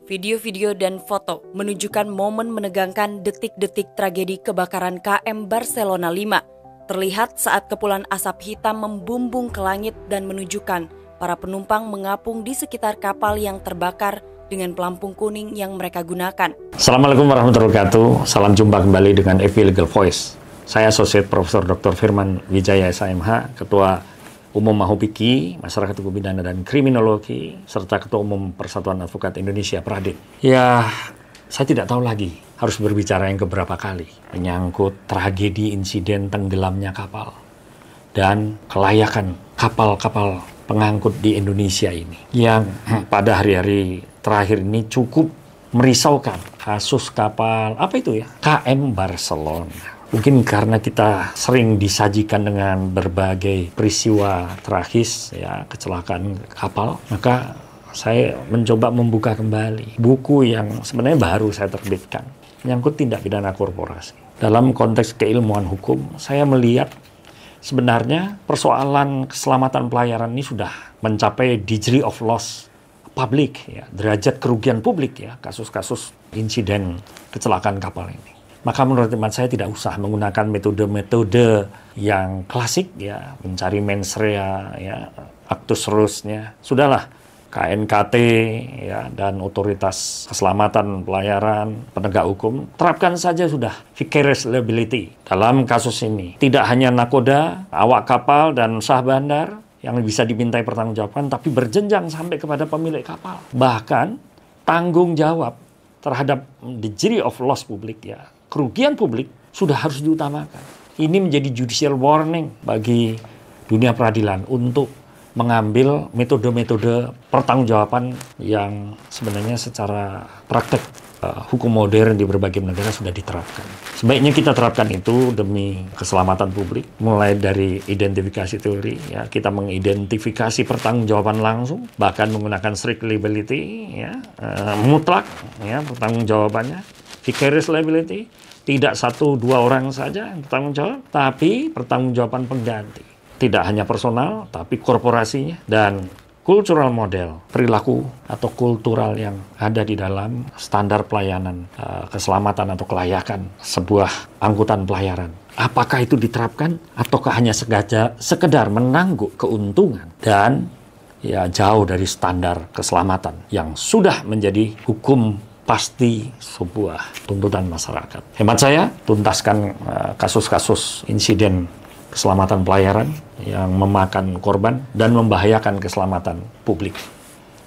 Video-video dan foto menunjukkan momen menegangkan detik-detik tragedi kebakaran KM Barcelona 5. Terlihat saat kepulan asap hitam membumbung ke langit dan menunjukkan para penumpang mengapung di sekitar kapal yang terbakar dengan pelampung kuning yang mereka gunakan. Assalamualaikum warahmatullahi wabarakatuh. Salam jumpa kembali dengan FV Legal Voice. Saya Associate Profesor Dr. Firman Wijaya SMH, Ketua Umum Mahupiki, Masyarakat Hukum Pidana dan Kriminologi, serta Ketua Umum Persatuan Advokat Indonesia Pradip. Ya, saya tidak tahu lagi harus berbicara yang keberapa kali menyangkut tragedi insiden tenggelamnya kapal dan kelayakan kapal-kapal pengangkut di Indonesia ini yang pada hari-hari terakhir ini cukup merisaukan. Kasus kapal KM Barcelona. Mungkin karena kita sering disajikan dengan berbagai peristiwa tragis, kecelakaan kapal, maka saya mencoba membuka kembali buku yang sebenarnya baru saya terbitkan, menyangkut tindak pidana korporasi. Dalam konteks keilmuan hukum, saya melihat sebenarnya persoalan keselamatan pelayaran ini sudah mencapai degree of loss public, derajat kerugian publik, kasus-kasus insiden kecelakaan kapal ini. Maka menurut hemat saya tidak usah menggunakan metode-metode yang klasik, mencari mens rea, actus reusnya. Sudahlah, KNKT dan otoritas keselamatan pelayaran, penegak hukum, terapkan saja sudah vicarious liability dalam kasus ini. Tidak hanya nakoda, awak kapal, dan sah bandar yang bisa dimintai pertanggungjawaban, tapi berjenjang sampai kepada pemilik kapal. Bahkan tanggung jawab terhadap degree of loss publik, kerugian publik sudah harus diutamakan. Ini menjadi judicial warning bagi dunia peradilan untuk mengambil metode-metode pertanggungjawaban yang sebenarnya secara praktek hukum modern di berbagai negara sudah diterapkan. Sebaiknya kita terapkan itu demi keselamatan publik, mulai dari identifikasi teori, kita mengidentifikasi pertanggungjawaban langsung, bahkan menggunakan strict liability, mutlak, pertanggungjawabannya, vicarious liability, tidak 1-2 orang saja yang bertanggung jawab, tapi pertanggungjawaban pengganti. Tidak hanya personal, tapi korporasinya dan cultural model, perilaku atau kultural yang ada di dalam standar pelayanan keselamatan atau kelayakan sebuah angkutan pelayaran. Apakah itu diterapkan ataukah hanya sekedar menangguk keuntungan dan jauh dari standar keselamatan yang sudah menjadi hukum pasti sebuah tuntutan masyarakat. Hemat saya, tuntaskan kasus-kasus insiden keselamatan pelayaran yang memakan korban dan membahayakan keselamatan publik.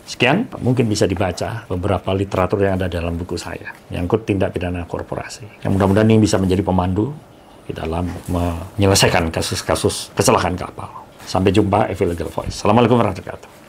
Sekian, mungkin bisa dibaca beberapa literatur yang ada dalam buku saya, menyangkut tindak pidana korporasi. Yang mudah-mudahan ini bisa menjadi pemandu di dalam menyelesaikan kasus-kasus kecelakaan kapal. Sampai jumpa, FV Legal Voice. Assalamualaikum warahmatullahi wabarakatuh.